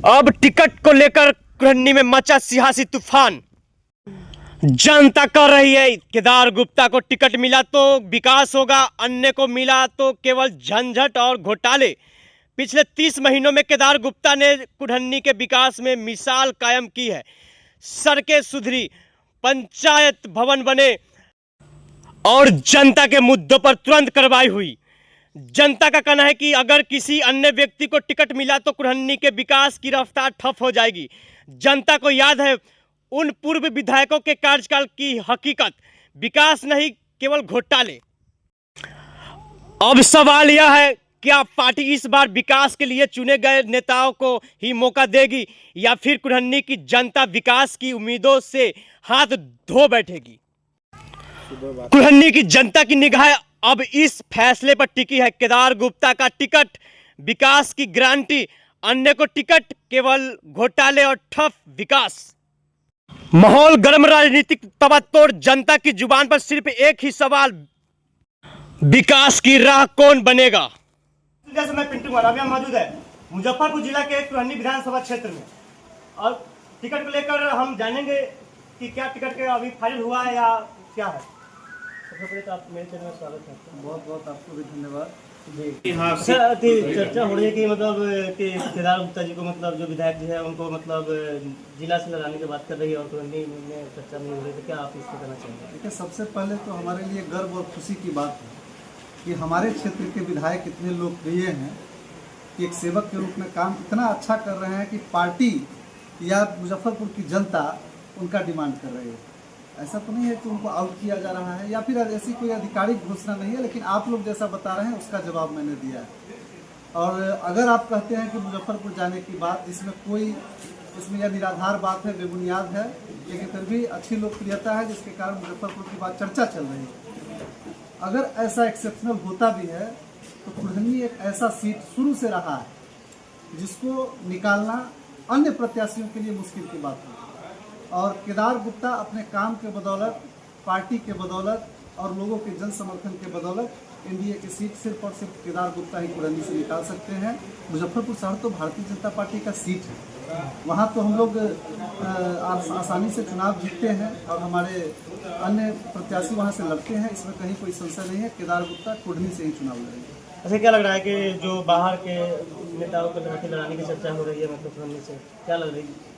अब टिकट को लेकर कुरहनी में मचा सियासी तूफान। जनता कर रही है केदार गुप्ता को टिकट मिला तो विकास होगा, अन्य को मिला तो केवल झंझट और घोटाले। पिछले 30 महीनों में केदार गुप्ता ने कुरहनी के विकास में मिसाल कायम की है। सड़कें सुधरी, पंचायत भवन बने और जनता के मुद्दों पर तुरंत कार्रवाई हुई। जनता का कहना है कि अगर किसी अन्य व्यक्ति को टिकट मिला तो कुरहनी के विकास की रफ्तार ठप हो जाएगी। जनता को याद है उन पूर्व विधायकों के कार्यकाल की हकीकत, विकास नहीं केवल घोटाले। अब सवाल यह है क्या पार्टी इस बार विकास के लिए चुने गए नेताओं को ही मौका देगी या फिर कुरहनी की जनता विकास की उम्मीदों से हाथ धो बैठेगी। कुरहनी की जनता की निगाह अब इस फैसले पर टिकी है। केदार गुप्ता का टिकट विकास की गारंटी, अन्य को टिकट केवल घोटाले और ठप विकास। माहौल गर्म, राजनीतिक तबातोड़। जनता की जुबान पर सिर्फ एक ही सवाल, विकास की राह कौन बनेगा। जैसे मैं पिंटू महाराज यहाँ मौजूद है मुजफ्फरपुर जिला के कुरहनी विधानसभा क्षेत्र में, और टिकट को लेकर हम जानेंगे कि क्या टिकट के अभी फाइनल हुआ है या क्या है। सबसे पहले तो आप मेरे चैनल में स्वागत है। बहुत बहुत आपको भी धन्यवाद जी। हाँ सर, चर्चा हो रही है कि मतलब कि केदार गुप्ता जी को मतलब जो विधायक जी है उनको मतलब जिला से लड़ाने की बात कर रही है और कुरहनी में चर्चा नहीं हो रही, तो क्या आप इसको कहना चाहेंगे। देखिए, सबसे पहले तो हमारे लिए गर्व और खुशी की बात है कि हमारे क्षेत्र के विधायक इतने लोकप्रिय हैं कि एक सेवक के रूप में काम इतना अच्छा कर रहे हैं कि पार्टी या मुजफ्फरपुर की जनता उनका डिमांड कर रही है। ऐसा तो नहीं है कि उनको आउट किया जा रहा है या फिर ऐसी कोई आधिकारिक घोषणा नहीं है, लेकिन आप लोग जैसा बता रहे हैं उसका जवाब मैंने दिया है। और अगर आप कहते हैं कि मुजफ्फरपुर जाने की बात, इसमें यह निराधार बात है, बेबुनियाद है, लेकिन फिर भी अच्छी लोकप्रियता है जिसके कारण मुजफ्फरपुर की बात चर्चा चल रही है। अगर ऐसा एक्सेप्शनल होता भी है तो कुरहनी एक ऐसा सीट शुरू से रहा है जिसको निकालना अन्य प्रत्याशियों के लिए मुश्किल की बात है। और केदार गुप्ता अपने काम के बदौलत, पार्टी के बदौलत और लोगों के जन समर्थन के बदौलत एनडीए की सीट सिर्फ और सिर्फ केदार गुप्ता ही कुरहनी से निकाल सकते हैं। मुजफ्फरपुर शहर तो भारतीय जनता पार्टी का सीट है, वहाँ तो हम लोग आसानी से चुनाव जीतते हैं और हमारे अन्य प्रत्याशी वहाँ से लड़ते हैं, इसमें कहीं कोई संशय नहीं है। केदार गुप्ता कुरहनी से ही चुनाव लड़ेंगे। अच्छा, क्या लग रहा है कि जो बाहर के नेताओं को लड़ाने की चर्चा हो रही है मतलब कुरहनी से, क्या लग रही है।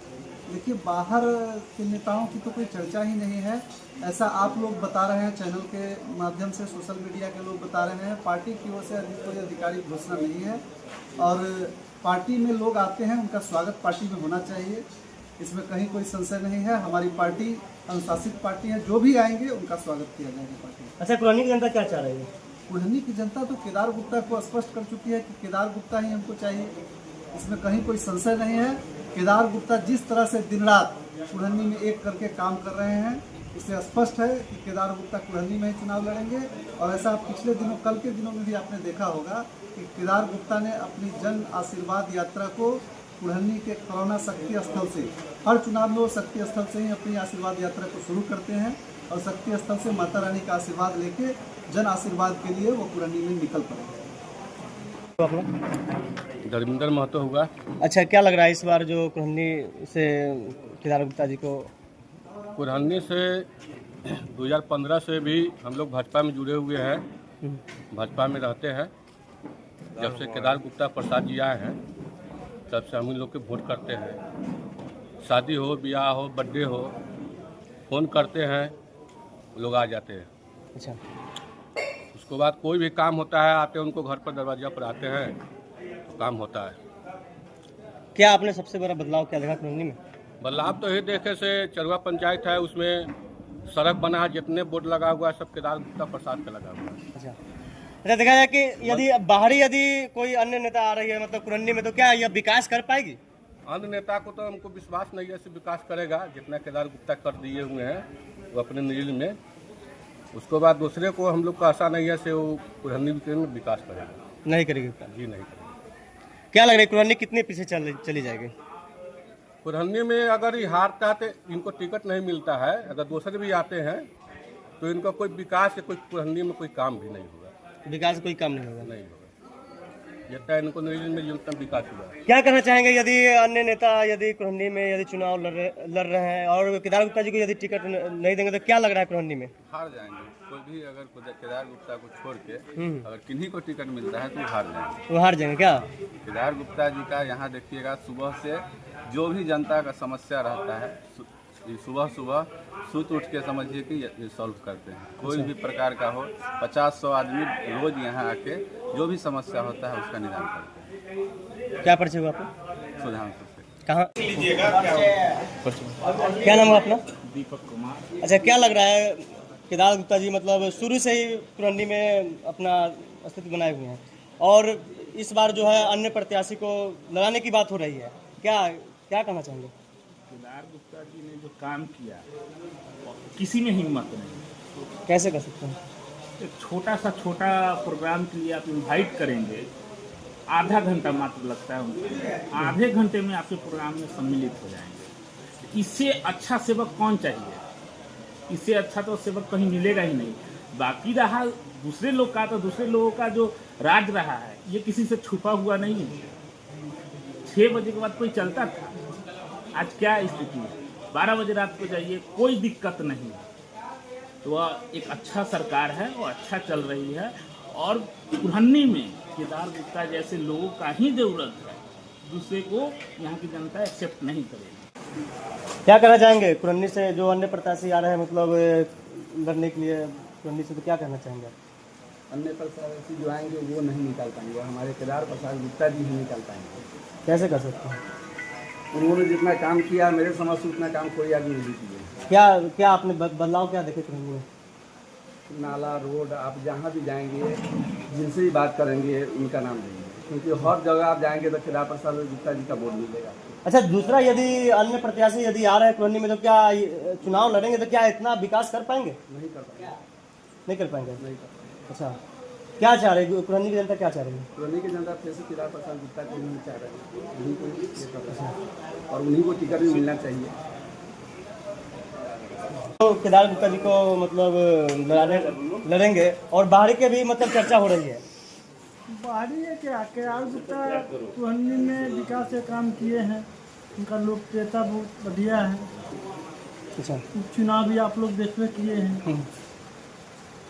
देखिए, बाहर के नेताओं की तो कोई चर्चा ही नहीं है, ऐसा आप लोग बता रहे हैं, चैनल के माध्यम से सोशल मीडिया के लोग बता रहे हैं। पार्टी की ओर से कोई आधिकारिक घोषणा नहीं है और पार्टी में लोग आते हैं, उनका स्वागत पार्टी में होना चाहिए, इसमें कहीं कोई संशय नहीं है। हमारी पार्टी अनुशासित पार्टी है, जो भी आएंगे उनका स्वागत किया जाएगा पार्टी में। अच्छा, कुरहनी की जनता क्या चाह रही है। कुरहनी की जनता तो केदार गुप्ता को स्पष्ट कर चुकी है कि केदार गुप्ता ही हमको चाहिए, इसमें कहीं कोई संशय नहीं है। केदार गुप्ता जिस तरह से दिन रात कुरहनी में एक करके काम कर रहे हैं, इससे स्पष्ट है कि केदार गुप्ता कुरहनी में ही चुनाव लड़ेंगे। और ऐसा पिछले दिनों, कल के दिनों में भी आपने देखा होगा कि केदार गुप्ता ने अपनी जन आशीर्वाद यात्रा को कुरहनी के कोरोना शक्ति स्थल से, हर चुनाव में वो शक्ति स्थल से ही अपनी आशीर्वाद यात्रा को शुरू करते हैं और शक्ति स्थल से माता रानी का आशीर्वाद लेके जन आशीर्वाद के लिए वो कुरहनी में निकल पड़ेंगे। धर्मेंद्र महतो होगा। अच्छा, क्या लग रहा है इस बार जो कुरहनी से केदार गुप्ता जी को। कुरहनी से 2015 से भी हम लोग भाजपा में जुड़े हुए हैं, भाजपा में रहते हैं। जब से केदार गुप्ता प्रसाद जी आए हैं तब से हम लोग के वोट करते हैं। शादी हो, ब्याह हो, बर्थडे हो, फ़ोन करते हैं, लोग आ जाते हैं। अच्छा, उसके बाद कोई भी काम होता है, आते हैं उनको घर पर, दरवाजा पर आते हैं तो काम होता है। क्या आपने सबसे बड़ा बदलाव क्या देखा कुरहनी में। बदलाव तो ये देखे से चरवा पंचायत है, उसमें सड़क बना है, जितने बोर्ड लगा हुआ है सब केदार गुप्ता प्रसाद का लगा हुआ है। अच्छा, देखा जाए कि यदि कोई अन्य नेता आ रही है मतलब कुरहनी में, तो क्या यह विकास कर पाएगी। अन्य नेता को तो हमको विश्वास नहीं है विकास करेगा, जितना केदार गुप्ता कर दिए हुए हैं वो अपने नील में। उसके बाद दूसरे को हम लोग का आशा नहीं है से वो कुरहनी में विकास करेगा, नहीं करेगी जी नहीं करेगा। क्या लग रहा है कुरहनी कितने पीछे चली जाएगी। कुरहनी में अगर ये हारता है तो इनको टिकट नहीं मिलता है, अगर दूसरे भी आते हैं तो इनका कोई विकास या कोई कुरहनी में कोई काम भी नहीं होगा। विकास कोई काम नहीं होगा। नहीं होगा। जितना इनको नहीं मिली उतना विकास हुआ है। क्या कहना चाहेंगे यदि अन्य नेता यदि कुरहनी में यदि चुनाव लड़ रहे हैं और केदार गुप्ता जी को यदि टिकट नहीं देंगे तो क्या लग रहा है कुरहनी में? हार जाएंगे। कोई भी अगर केदार गुप्ता को छोड़ के अगर किन्हीं को टिकट मिलता है तो हार जाएंगे। वो हार जाएंगे क्या? केदार गुप्ता जी का यहाँ देखिएगा, सुबह से जो भी जनता का समस्या रहता है सुबह सुबह सुत उठ के समझिए कि ये सॉल्व करते हैं। कोई भी प्रकार का हो, 50-100 आदमी रोज यहाँ आके जो भी समस्या होता है उसका निदान करते हैं। क्या परिचय हुआ आपको? सुधांशु से। कहाँ? क्या नाम है अपना? दीपक कुमार। अच्छा, क्या लग रहा है केदार गुप्ता जी मतलब शुरू से ही कुरहनी में अपना अस्तित्व बनाए हुए हैं और इस बार जो है अन्य प्रत्याशी को लड़ाने की बात हो रही है, क्या कहना चाहेंगे? केदार गुप्ता जी ने जो काम किया किसी में हिम्मत नहीं। कैसे कर सकते हैं? एक छोटा प्रोग्राम के लिए आप इनवाइट करेंगे, आधा घंटा मात्र लगता है उनको, आधे घंटे में आपके प्रोग्राम में सम्मिलित हो जाएंगे। इससे अच्छा सेवक कौन चाहिए? इससे अच्छा तो सेवक कहीं मिलेगा ही नहीं। बाकी रहा दूसरे लोग का, तो दूसरे लोगों का जो राज रहा है ये किसी से छुपा हुआ नहीं है। 6 बजे के बाद कोई चलता था, आज क्या स्थिति है? 12 बजे रात को जाइए, कोई दिक्कत नहीं। तो वह एक अच्छा सरकार है, वो अच्छा चल रही है और कुरहनी में केदार गुप्ता जैसे लोगों का ही जरूरत है, दूसरे को यहाँ की जनता एक्सेप्ट नहीं करेगी। क्या कहना चाहेंगे कुरहनी से जो अन्य प्रत्याशी आ रहे हैं मतलब लड़ने के लिए कुरहनी से, तो क्या कहना चाहेंगे? अन्य प्रत्याशी जो आएंगे वो नहीं निकाल पाएंगे, हमारे केदार प्रसाद गुप्ता जी ही निकाल पाएंगे। कैसे कर सकते हैं? उन्होंने जितना काम किया मेरे समझ से उतना काम कोई आगे नहीं किया। क्या आपने बदलाव क्या देखे कुरहनी में? नाला, रोड, आप जहाँ भी जाएंगे जिनसे भी बात करेंगे उनका नाम देंगे, क्योंकि हर जगह आप जाएंगे तो केदार प्रसाद गुप्ता जी का बोर्ड मिलेगा। अच्छा, दूसरा यदि अन्य प्रत्याशी यदि आ रहे हैं कुरहनी में तो क्या चुनाव लड़ेंगे तो क्या इतना विकास कर पाएंगे? नहीं कर पाएंगे। नहीं कर पाएंगे। नहीं कर पाएंगे। अच्छा, क्या चाह रही है कुरहनी की जनता, क्या चाह रही है? पुरानी की जनता फिर से केदार प्रसाद गुप्ता को नहीं चाह रहे हैं, उन्हीं को ये कर रहे हैं और उन्हीं को टिकट भी मिलना चाहिए। तो केदार गुप्ता जी को मतलब लड़ेंगे और बाहरी के भी मतलब चर्चा हो रही है। बाहरी है क्या? केदार गुप्ता कुरहनी में विकास के काम किए हैं, उनका लोकप्रियता बहुत बढ़िया है। अच्छा, चुनाव भी आप लोग देखते किए हैं,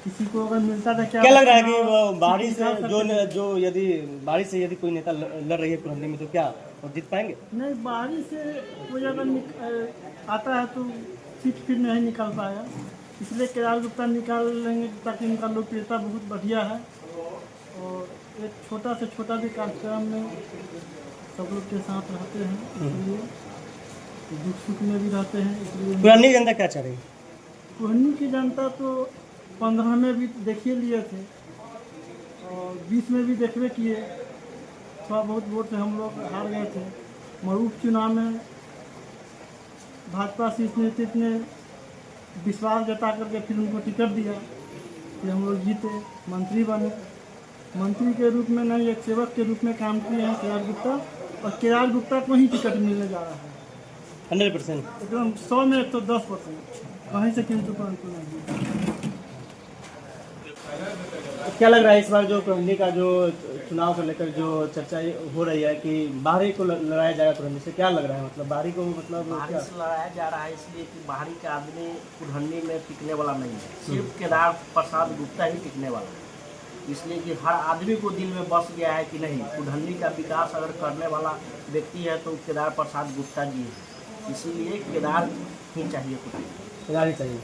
किसी को अगर मिलता था क्या लग रहा है कि वो बाहरी से जो यदि बाहरी से यदि कोई नेता लड़ रही है कुरहनी में तो क्या वो जीत पाएंगे? नहीं, बाहरी से कोई अगर आता है तो सीट फिर नहीं निकाल पाएगा, इसलिए केदार गुप्ता निकाल लेंगे ताकि उनका लोकप्रियता बहुत बढ़िया है और एक छोटा से छोटा भी कार्यक्रम में सब लोग के साथ रहते हैं, इसलिए दुख सुख में भी रहते हैं। इसलिए कुरहनी जनता क्या चाह रही है? कुरहनी की जनता तो 15 में भी देखिए लिए थे और 20 में भी देखबे किए, थोड़ा बहुत वोट से हम लोग हार गए थे। मरूफ चुनाव में भाजपा शीर्ष नेतृत्व ने विश्वास जता करके फिर उनको टिकट दिया, फिर हम लोग जीते, मंत्री बने। मंत्री के रूप में नहीं, एक सेवक के रूप में काम किए हैं केदार गुप्ता और केदार गुप्ता को ही टिकट मिलने जा रहा है 100%। एकदम 100 में 110%, कहीं से किंतु परंतु नहीं। क्या लग रहा है इस बार जो कुरहनी का जो चुनाव को लेकर जो चर्चा हो रही है कि बाहरी को लड़ाया जाएगा कुरहनी से, क्या लग रहा है मतलब बाहरी को मतलब बाहरी से लड़ाया जा रहा है इसलिए कि बाहरी का आदमी कुरहनी में टिकने वाला नहीं है, सिर्फ केदार प्रसाद गुप्ता ही टिकने वाला है। इसलिए कि हर आदमी को दिल में बस गया है कि नहीं, कुरहनी का विकास अगर करने वाला व्यक्ति है तो केदार प्रसाद गुप्ता जी है, इसीलिए केदार ही चाहिए कुरहनी। केदार ही चाहिए।